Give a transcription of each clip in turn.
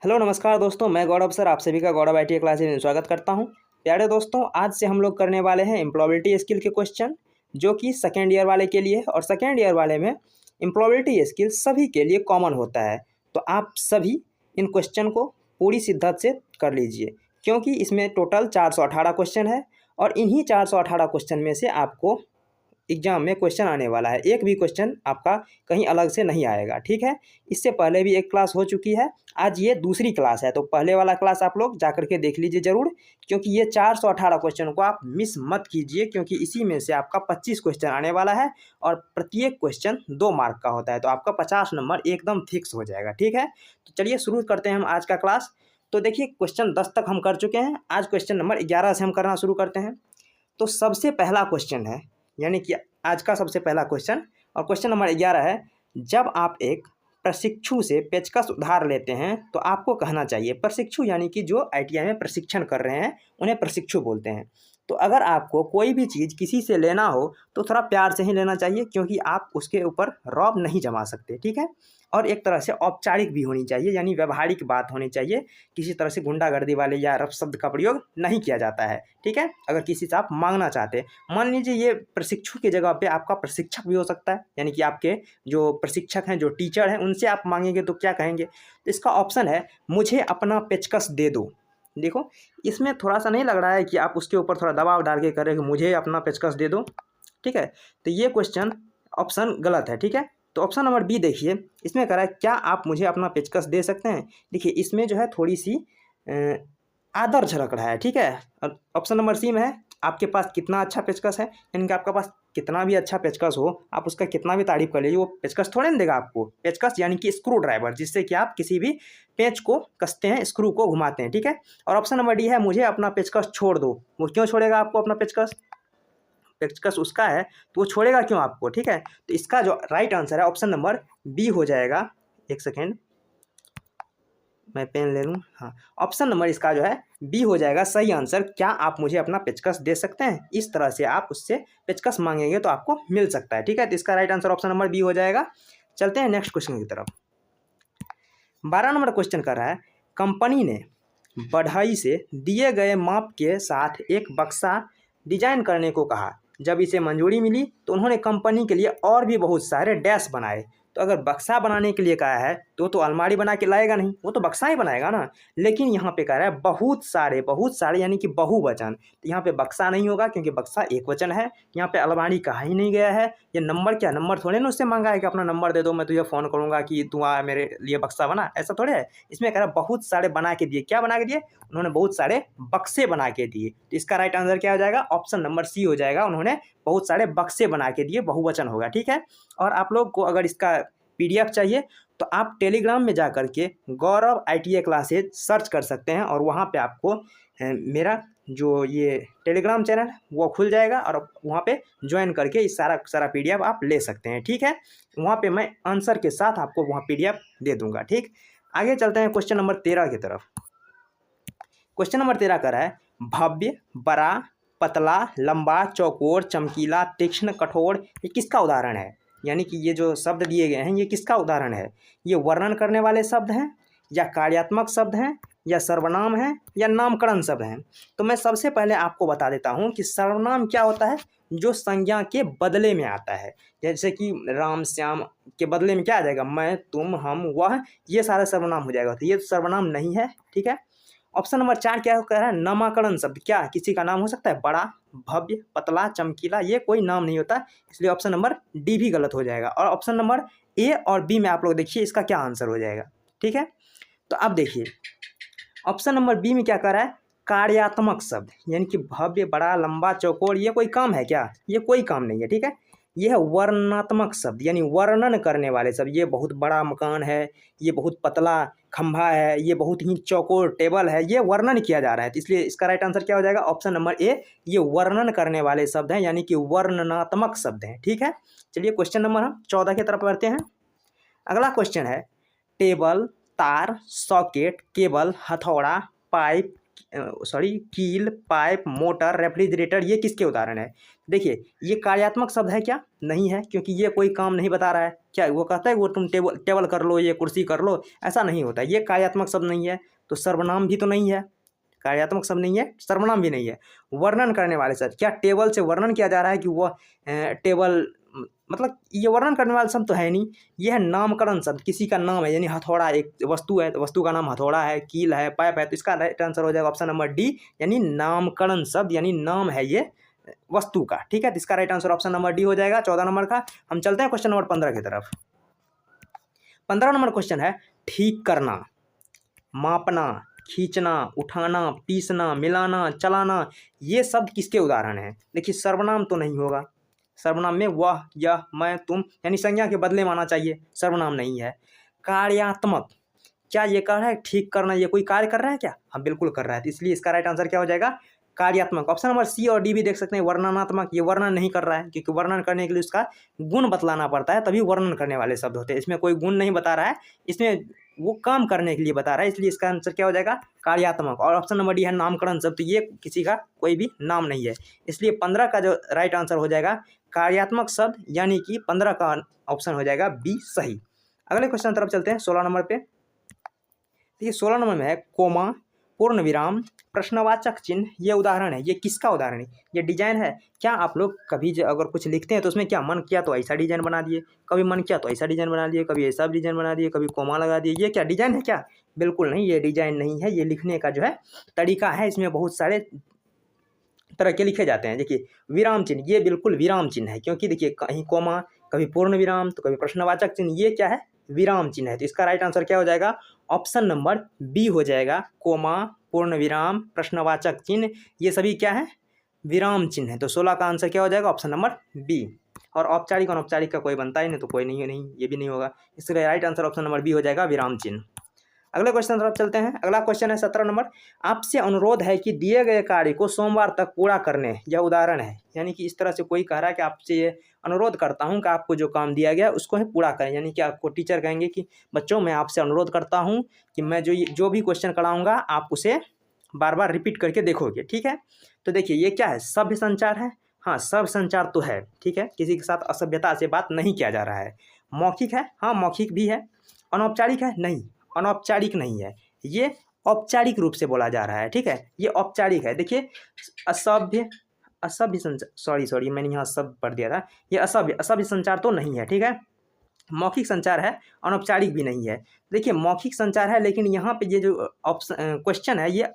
Hello नमस्कार दोस्तों, मैं गौरव सर आप सभी का गौरव आईटी क्लासेज में स्वागत करता हूं। प्यारे दोस्तों, आज से हम लोग करने वाले हैं एम्प्लॉयबिलिटी स्किल के क्वेश्चन, जो कि सेकेंड ईयर वाले के लिए है। और सेकेंड ईयर वाले में एम्प्लॉयबिलिटी स्किल सभी के लिए कॉमन होता है। तो आप सभी इन क्वेश्चन को पूरी शिद्दत से कर लीजिए, क्योंकि इसमें टोटल 418 क्वेश्चन है। और इन्हीं 418 क्वेश्चन में से आपको एग्जाम में क्वेश्चन आने वाला है। एक भी क्वेश्चन आपका कहीं अलग से नहीं आएगा, ठीक है। इससे पहले भी एक क्लास हो चुकी है, आज ये दूसरी क्लास है। तो पहले वाला क्लास आप लोग जा करके देख लीजिए ज़रूर, क्योंकि ये 418 क्वेश्चन को आप मिस मत कीजिए, क्योंकि इसी में से आपका 25 क्वेश्चन आने वाला है। और प्रत्येक क्वेश्चन 2 मार्क का होता है, तो आपका 50 नंबर एकदम फिक्स हो जाएगा, ठीक है। तो चलिए शुरू करते हैं हम आज का क्लास। तो देखिए, क्वेश्चन 10 तक हम कर चुके हैं, आज क्वेश्चन नंबर 11 से हम करना शुरू करते हैं। तो सबसे पहला क्वेश्चन है, यानी कि आज का सबसे पहला क्वेश्चन, और क्वेश्चन नंबर 11 है। जब आप एक प्रशिक्षु से पेचकस उधार लेते हैं तो आपको कहना चाहिए। प्रशिक्षु यानी कि जो आईटीआई में प्रशिक्षण कर रहे हैं उन्हें प्रशिक्षु बोलते हैं। तो अगर आपको कोई भी चीज़ किसी से लेना हो तो थोड़ा प्यार से ही लेना चाहिए, क्योंकि आप उसके ऊपर रौब नहीं जमा सकते, ठीक है। और एक तरह से औपचारिक भी होनी चाहिए, यानी व्यवहारिक बात होनी चाहिए। किसी तरह से गुंडागर्दी वाले या रफ शब्द का प्रयोग नहीं किया जाता है, ठीक है। अगर किसी से आप मांगना चाहते हैं, मान लीजिए ये प्रशिक्षु की जगह पे आपका प्रशिक्षक भी हो सकता है, यानी कि आपके जो प्रशिक्षक हैं, जो टीचर हैं, उनसे आप मांगेंगे तो क्या कहेंगे। तो इसका ऑप्शन है, मुझे अपना पेचकस दे दो। देखो, इसमें थोड़ा सा नहीं लग रहा है कि आप उसके ऊपर थोड़ा दबाव डाल के करें कि मुझे अपना पेचकस दे दो, ठीक है। तो ये क्वेश्चन ऑप्शन गलत है, ठीक है। तो ऑप्शन नंबर बी देखिए, इसमें कह रहा है, क्या आप मुझे अपना पेचकस दे सकते हैं। देखिए, इसमें जो है थोड़ी सी आदर झलक रहा है, ठीक है। और ऑप्शन नंबर सी में है, आपके पास कितना अच्छा पेचकस है, यानी कि आपके पास कितना भी अच्छा पेचकस हो, आप उसका कितना भी तारीफ कर लीजिए, वो पेचकस थोड़े ना देगा आपको। पेचकस यानी कि स्क्रू ड्राइवर, जिससे कि आप किसी भी पेंच को कसते हैं, स्क्रू को घुमाते हैं, ठीक है। और ऑप्शन नंबर डी है, मुझे अपना पेचकस छोड़ दो। वो क्यों छोड़ेगा आपको अपना पेचकस, पेचकस उसका है तो वो छोड़ेगा क्यों आपको, ठीक है। तो इसका जो राइट आंसर है ऑप्शन नंबर बी हो जाएगा। एक सेकेंड, मैं पेन ले लूँ। हाँ, ऑप्शन नंबर इसका जो है बी हो जाएगा सही आंसर। क्या आप मुझे अपना पेचकस दे सकते हैं, इस तरह से आप उससे पेचकस मांगेंगे तो आपको मिल सकता है, ठीक है। तो इसका right answer option number B हो जाएगा। चलते हैं नेक्स्ट क्वेश्चन की तरफ। 12 नंबर क्वेश्चन कर रहा है, कंपनी ने बढ़ई से दिए गए माप के साथ एक बक्सा डिजाइन करने को कहा। जब इसे मंजूरी मिली तो उन्होंने कंपनी के लिए और भी बहुत सारे डैश बनाए। तो अगर बक्सा बनाने के लिए कहा है तो अलमारी बना के लाएगा नहीं, वो तो बक्सा ही बनाएगा ना। लेकिन यहाँ पे कह रहा है बहुत सारे यानी कि बहुवचन। तो यहाँ पे बक्सा नहीं होगा, क्योंकि बक्सा एक वचन है। यहाँ पे अलमारी कहा ही नहीं गया है। ये नंबर क्या, नंबर थोड़े ना उससे मांगा है कि अपना नंबर दे दो, मैं तुझे फ़ोन करूँगा कि तू आ मेरे लिए बक्सा बना, ऐसा थोड़े है। इसमें कह रहा है बहुत सारे बना के दिए। क्या बना के दिए, उन्होंने बहुत सारे बक्से बना के दिए। तो इसका राइट आंसर क्या हो जाएगा, ऑप्शन नंबर सी हो जाएगा। उन्होंने बहुत सारे बक्से बना के दिए, बहुवचन होगा, ठीक है। और आप लोग को अगर इसका पीडीएफ चाहिए तो आप टेलीग्राम में जा करके गौरव आईटीआई क्लासेज सर्च कर सकते हैं, और वहाँ पे आपको मेरा जो ये टेलीग्राम चैनल है वो खुल जाएगा, और वहाँ पे ज्वाइन करके इस सारा पीडीएफ आप ले सकते हैं, ठीक है। वहाँ पे मैं आंसर के साथ आपको वहाँ पीडीएफ दे दूँगा, ठीक। आगे चलते हैं क्वेश्चन नंबर 13 की तरफ। क्वेश्चन नंबर 13 कर रहा है, भव्य, बड़ा, पतला, लंबा, चौकोर, चमकीला, तीक्ष्ण, कठोर, ये किसका उदाहरण है। यानी कि ये जो शब्द दिए गए हैं ये किसका उदाहरण है। ये वर्णन करने वाले शब्द हैं, या कार्यात्मक शब्द हैं, या सर्वनाम है, या नामकरण शब्द हैं। तो मैं सबसे पहले आपको बता देता हूँ कि सर्वनाम क्या होता है, जो संज्ञा के बदले में आता है। जैसे कि राम श्याम के बदले में क्या आ जाएगा, मैं, तुम, हम, वह, ये सारा सर्वनाम हो जाएगा। तो ये सर्वनाम नहीं है, ठीक है। ऑप्शन नंबर 4 क्या कह रहा है, नामकरण शब्द। क्या किसी का नाम हो सकता है, बड़ा, भव्य, पतला, चमकीला, ये कोई नाम नहीं होता, इसलिए ऑप्शन नंबर डी भी गलत हो जाएगा। और ऑप्शन नंबर ए और बी में आप लोग देखिए इसका क्या आंसर हो जाएगा, ठीक है। तो अब देखिए ऑप्शन नंबर बी में क्या कह रहा है, कार्यात्मक शब्द, यानी कि भव्य, बड़ा, लंबा, चौकोर, ये कोई काम है क्या, ये कोई काम नहीं है, ठीक है। यह है वर्णनात्मक शब्द, यानी वर्णन करने वाले शब्द। ये बहुत बड़ा मकान है, ये बहुत पतला खंभा है, ये बहुत ही चौकोर टेबल है, ये वर्णन किया जा रहा है। तो इसलिए इसका राइट आंसर क्या हो जाएगा, ऑप्शन नंबर ए, ये वर्णन करने वाले शब्द हैं, यानी कि वर्णनात्मक शब्द हैं, ठीक है। चलिए क्वेश्चन नंबर हम 14 की तरफ बढ़ते हैं। अगला क्वेश्चन है, टेबल, तार, सॉकेट, केबल, हथौड़ा, पाइप, कील, पाइप, मोटर, रेफ्रिजरेटर, ये किसके उदाहरण है? देखिए ये कार्यात्मक शब्द है क्या? नहीं है, क्योंकि ये कोई काम नहीं बता रहा है। क्या वो कहता है वो तुम टेबल कर लो, ये कुर्सी कर लो, ऐसा नहीं होता। ये कार्यात्मक शब्द नहीं है, तो सर्वनाम भी तो नहीं है, कार्यात्मक शब्द नहीं है, सर्वनाम भी नहीं है। वर्णन करने वाले शब्द, क्या टेबल से वर्णन किया जा रहा है कि वह टेबल, मतलब ये वर्णन करने वाला शब्द तो है नहीं। यह है नामकरण शब्द, किसी का नाम है, यानी हथौड़ा एक वस्तु है तो वस्तु का नाम हथौड़ा है, कील है, पाइप है, तो इसका राइट आंसर हो जाएगा ऑप्शन नंबर डी, यानी नामकरण शब्द, यानी नाम है ये वस्तु का। ठीक है, तो इसका right answer option number D हो जाएगा 14 नंबर का। हम चलते हैं क्वेश्चन नंबर 15 की तरफ। 15 नंबर क्वेश्चन है, ठीक करना, मापना, खींचना, उठाना, पीसना, मिलाना, चलाना, ये शब्द किसके उदाहरण हैं? देखिए सर्वनाम तो नहीं होगा, सर्वनाम में वह, यह, मैं, तुम, यानी संज्ञा के बदले में आना चाहिए, सर्वनाम नहीं है। कार्यात्मक, क्या ये कर रहा है ठीक करना, ये कोई कार्य कर रहा है क्या? हाँ बिल्कुल कर रहा है, तो इसलिए इसका राइट आंसर क्या हो जाएगा? कार्यात्मक। ऑप्शन नंबर सी और डी भी देख सकते हैं। वर्णनात्मक, ये वर्णन नहीं कर रहा है, क्योंकि वर्णन करने के लिए उसका गुण बतलाना पड़ता है, तभी वर्णन करने वाले शब्द होते हैं। इसमें कोई गुण नहीं बता रहा है, इसमें वो काम करने के लिए बता रहा है, इसलिए इसका आंसर क्या हो जाएगा? कार्यात्मक। और ऑप्शन नंबर डी है नामकरण शब्द, तो ये किसी का कोई भी नाम नहीं है, इसलिए 15 का जो राइट आंसर हो जाएगा कार्यात्मक शब्द, यानी कि 15 का ऑप्शन हो जाएगा बी सही। अगले क्वेश्चन तरफ चलते हैं 16 नंबर पे। देखिए 16 नंबर में है कोमा, पूर्ण विराम, प्रश्नवाचक चिन्ह, ये उदाहरण है। ये किसका उदाहरण है? ये डिजाइन है। क्या आप लोग कभी अगर कुछ लिखते हैं तो उसमें क्या मन किया तो ऐसा डिजाइन बना दिए, कभी मन किया तो ऐसा डिजाइन बना दिए, कभी ऐसा डिजाइन बना दिए, कभी कोमा लगा दिए, ये क्या डिजाइन है क्या? बिल्कुल नहीं, ये डिजाइन नहीं है, ये लिखने का जो है तरीका है। इसमें बहुत सारे तरह के लिखे जाते हैं। देखिए विराम चिन्ह, ये बिल्कुल विराम चिन्ह है, क्योंकि देखिए कहीं कोमा, कभी पूर्ण विराम, तो कभी प्रश्नवाचक चिन्ह, ये क्या है? विराम चिन्ह है। तो इसका राइट आंसर क्या हो जाएगा? ऑप्शन नंबर बी हो जाएगा। कोमा, पूर्ण विराम, प्रश्नवाचक चिन्ह, ये सभी क्या है? विराम चिन्ह है। तो 16 का आंसर क्या हो जाएगा? Option number B. और औपचारिक अनौपचारिक का कोई बनता ही नहीं, तो कोई नहीं है, नहीं ये भी नहीं होगा, इसलिए right answer option number B हो जाएगा, विराम चिन्ह। अगले क्वेश्चन तरफ चलते हैं। अगला क्वेश्चन है 17 नंबर, आपसे अनुरोध है कि दिए गए कार्य को सोमवार तक पूरा करने, यह उदाहरण है। यानी कि इस तरह से कोई कह रहा है कि आपसे ये अनुरोध करता हूं कि आपको जो काम दिया गया उसको ही पूरा करें। यानी कि आपको टीचर कहेंगे कि बच्चों मैं आपसे अनुरोध करता हूं कि मैं जो भी क्वेश्चन कराऊंगा आप उसे बार बार रिपीट करके देखोगे। ठीक है, तो देखिए ये क्या है? सभ्य संचार है। हाँ सभ्य संचार तो है, ठीक है, किसी के साथ असभ्यता से बात नहीं किया जा रहा है। मौखिक है, हाँ मौखिक भी है। अनौपचारिक है, नहीं अनौपचारिक नहीं है, ये औपचारिक रूप से बोला जा रहा है। ठीक है, ये औपचारिक है। देखिए असभ्य संचार, सॉरी मैंने यहाँ सब पढ़ दिया था, ये असभ्य संचार तो नहीं है। ठीक है, मौखिक संचार है, अनौपचारिक भी नहीं है। देखिए मौखिक संचार है, लेकिन यहाँ पे ये जो क्वेश्चन है ये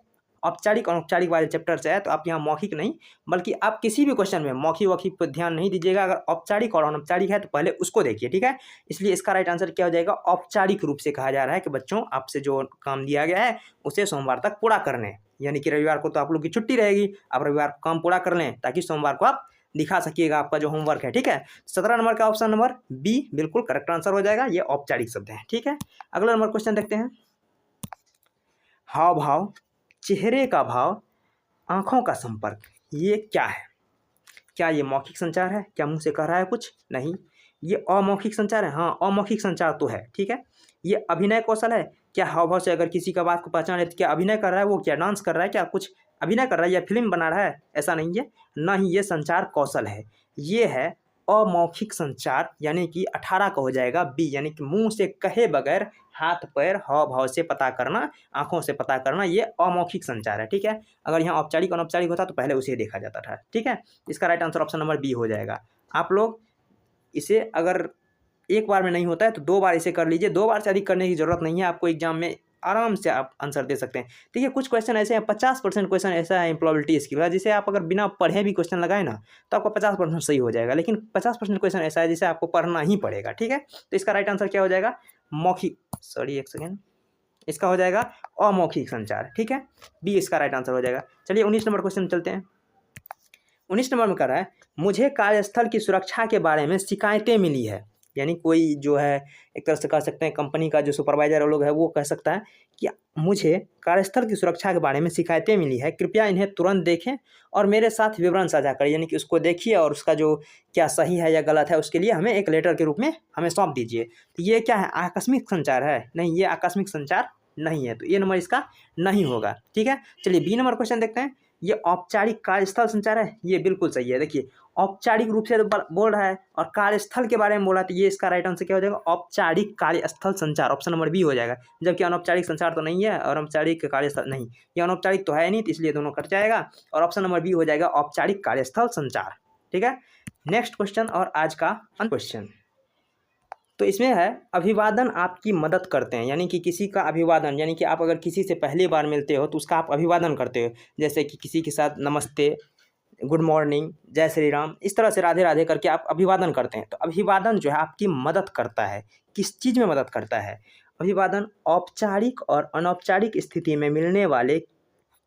औपचारिक अनौपचारिक वाले चैप्टर से है, तो आप यहाँ मौखिक नहीं बल्कि आप किसी भी क्वेश्चन में मौखिक वौखिक पर ध्यान नहीं दीजिएगा। अगर औपचारिक और अनौपचारिक है तो पहले उसको देखिए। ठीक है, इसलिए इसका राइट आंसर क्या हो जाएगा? औपचारिक रूप से कहा जा रहा है कि बच्चों आपसे जो काम दिया गया है उसे सोमवार तक पूरा करने, यानी कि रविवार को तो आप लोग की छुट्टी रहेगी, आप रविवार को काम पूरा कर लें ताकि सोमवार को आप दिखा सकिएगा आपका जो होमवर्क है। ठीक है, 17 नंबर का ऑप्शन नंबर बी बिल्कुल करेक्ट आंसर हो जाएगा, ये औपचारिक शब्द है। ठीक है, अगला नंबर क्वेश्चन देखते हैं। हाव भाव, चेहरे का भाव, आंखों का संपर्क, ये क्या है? क्या ये मौखिक संचार है? क्या मुंह से कह रहा है कुछ? नहीं, ये अमौखिक संचार है। हाँ अमौखिक संचार तो है। ठीक है, ये अभिनय कौशल है। क्या हाव भाव से अगर किसी का बात को पहचान ले तो क्या अभिनय कर रहा है? वो क्या डांस कर रहा है? क्या कुछ अभिनय कर रहा है या फिल्म बना रहा है? ऐसा नहीं है, ना ही ये संचार कौशल है, ये है अमौखिक संचार, यानी कि 18 का हो जाएगा बी, यानी कि मुंह से कहे बगैर हाथ पैर हाव भाव से पता करना, आंखों से पता करना, ये अमौखिक संचार है। ठीक है, अगर यहाँ औपचारिक अनौपचारिक होता तो पहले उसे देखा जाता था। ठीक है, इसका right answer option number B हो जाएगा। आप लोग इसे अगर एक बार में नहीं होता है तो 2 बार इसे कर लीजिए, 2 बार से अधिक करने की जरूरत नहीं है, आपको एग्जाम में आराम से आप आंसर दे सकते हैं। देखिए कुछ क्वेश्चन ऐसे हैं, 50% क्वेश्चन ऐसा है एम्प्लॉयबिलिटी स्किल का, जिसे आप अगर बिना पढ़े भी क्वेश्चन लगाए ना तो आपका 50% सही हो जाएगा, लेकिन 50% क्वेश्चन ऐसा है जिसे आपको पढ़ना ही पड़ेगा। ठीक है, तो इसका राइट आंसर क्या हो जाएगा? मौखिक, सॉरी एक सेकेंड, इसका हो जाएगा अमौखिक संचार। ठीक है, बी इसका राइट आंसर हो जाएगा। चलिए 19 नंबर क्वेश्चन चलते हैं। 19 नंबर में कर रहा है, मुझे कार्यस्थल की सुरक्षा के बारे में शिकायतें मिली है। यानी कोई जो है एक तरह से कह सकते हैं कंपनी का जो सुपरवाइजर लोग है वो कह सकता है कि मुझे कार्यस्थल की सुरक्षा के बारे में शिकायतें मिली है, कृपया इन्हें तुरंत देखें और मेरे साथ विवरण साझा करें। यानी कि उसको देखिए और उसका जो क्या सही है या गलत है उसके लिए हमें एक लेटर के रूप में हमें सौंप दीजिए। तो ये क्या है? आकस्मिक संचार है? नहीं, ये आकस्मिक संचार नहीं है, तो ये नंबर इसका नहीं होगा। ठीक है, चलिए बी नंबर क्वेश्चन देखते हैं। ये औपचारिक कार्यस्थल संचार है, ये बिल्कुल सही है। देखिए औपचारिक रूप से तो बोल रहा है और कार्यस्थल के बारे में बोला, तो ये इसका राइट आंसर क्या हो जाएगा, औपचारिक कार्यस्थल संचार, ऑप्शन नंबर बी हो जाएगा। जबकि अनौपचारिक संचार तो नहीं है और औपचारिक कार्यस्थल नहीं, ये अनौपचारिक तो है नहीं, तो इसलिए दोनों कट जाएगा और ऑप्शन नंबर बी हो जाएगा औपचारिक कार्यस्थल संचार। ठीक है, नेक्स्ट क्वेश्चन और आज का क्वेश्चन, तो इसमें है अभिवादन आपकी मदद करते हैं, यानी कि किसी का अभिवादन, यानी कि आप अगर किसी से पहली बार मिलते हो तो उसका आप अभिवादन करते हो, जैसे कि किसी के साथ नमस्ते, गुड मॉर्निंग, जय श्री राम, इस तरह से राधे राधे करके आप अभिवादन करते हैं। तो अभिवादन जो है आपकी मदद करता है, किस चीज़ में मदद करता है, अभिवादन औपचारिक और अनौपचारिक स्थिति में मिलने वाले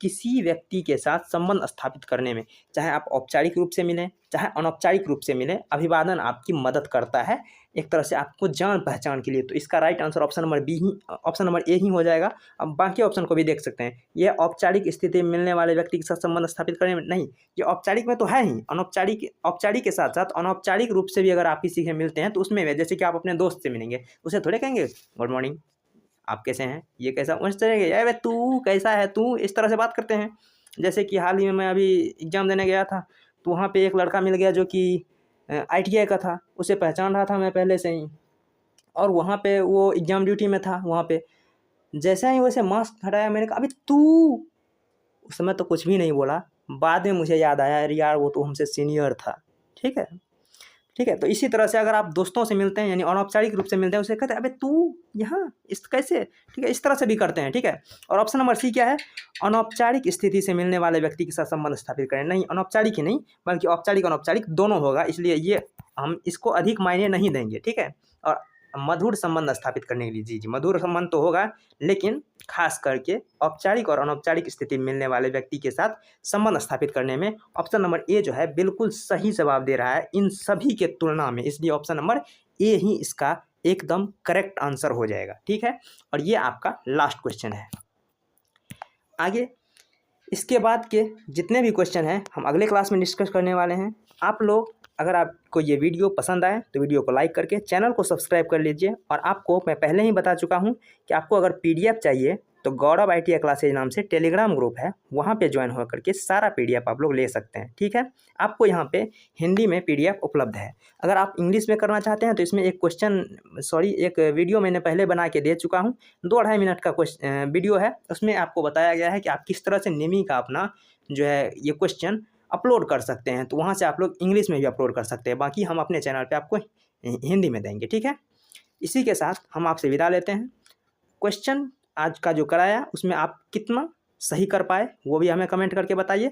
किसी व्यक्ति के साथ संबंध स्थापित करने में, चाहे आप औपचारिक रूप से मिलें चाहे अनौपचारिक रूप से मिलें, अभिवादन आपकी मदद करता है एक तरह से आपको जान पहचान के लिए। तो इसका right answer option number B ही, ऑप्शन नंबर ए ही हो जाएगा। अब बाकी ऑप्शन को भी देख सकते हैं, यह औपचारिक स्थिति में मिलने वाले व्यक्ति के साथ संबंध स्थापित करने में नहीं, ये औपचारिक में तो है ही, अनौपचारिक औपचारिक के साथ साथ अनौपचारिक रूप से भी अगर आप किसी से मिलते हैं तो उसमें भी, जैसे कि आप अपने दोस्त से मिलेंगे, उसे थोड़े कहेंगे गुड मॉर्निंग, आप कैसे हैं, ये कैसा, उस तरह के अरे तू कैसा है तू, इस तरह से बात करते हैं। जैसे कि हाल ही में मैं अभी एग्ज़ाम देने गया था, तो वहाँ पे एक लड़का मिल गया जो कि ITI का था, उसे पहचान रहा था मैं पहले से ही, और वहाँ पे वो एग्ज़ाम ड्यूटी में था वहाँ पे। जैसे ही वैसे मास्क हटाया, मैंने कहा अभी तू, उस समय तो कुछ भी नहीं बोला, बाद में मुझे याद आया अरे यार वो तो हमसे सीनियर था। ठीक है, ठीक है, तो इसी तरह से अगर आप दोस्तों से मिलते हैं यानी अनौपचारिक रूप से मिलते हैं, उसे कहते हैं अबे तू यहाँ इस कैसे, ठीक है, इस तरह से भी करते हैं। ठीक है, और ऑप्शन नंबर सी क्या है, अनौपचारिक स्थिति से मिलने वाले व्यक्ति के साथ संबंध स्थापित करें, नहीं अनौपचारिक ही नहीं बल्कि औपचारिक अनौपचारिक दोनों होगा, इसलिए ये हम इसको अधिक मायने नहीं देंगे। ठीक है, और मधुर संबंध स्थापित करने के लिए, जी मधुर संबंध तो होगा, लेकिन खास करके औपचारिक और अनौपचारिक स्थिति में मिलने वाले व्यक्ति के साथ संबंध स्थापित करने में ऑप्शन नंबर ए जो है बिल्कुल सही जवाब दे रहा है इन सभी के तुलना में, इसलिए ऑप्शन नंबर ए ही इसका एकदम करेक्ट आंसर हो जाएगा। ठीक है, और ये आपका लास्ट क्वेश्चन है। आगे इसके बाद के जितने भी क्वेश्चन हैं हम अगले क्लास में डिस्कस करने वाले हैं। आप लोग अगर आपको ये वीडियो पसंद आए तो वीडियो को लाइक करके चैनल को सब्सक्राइब कर लीजिए, और आपको मैं पहले ही बता चुका हूँ कि आपको अगर PDF चाहिए तो गौरव ITI क्लासेज नाम से टेलीग्राम ग्रुप है, वहाँ पे ज्वाइन हो करके सारा PDF आप लोग ले सकते हैं। ठीक है, आपको यहाँ पे हिंदी में PDF उपलब्ध है। अगर आप इंग्लिश में करना चाहते हैं तो इसमें एक वीडियो मैंने पहले बना के दे चुका हूँ, 2-2.5 मिनट का वीडियो है, उसमें आपको बताया गया है कि आप किस तरह से निमी का अपना जो है ये क्वेश्चन अपलोड कर सकते हैं, तो वहाँ से आप लोग इंग्लिश में भी अपलोड कर सकते हैं, बाकी हम अपने चैनल पे आपको हिंदी में देंगे। ठीक है, इसी के साथ हम आपसे विदा लेते हैं। क्वेश्चन आज का जो कराया उसमें आप कितना सही कर पाए वो भी हमें कमेंट करके बताइए।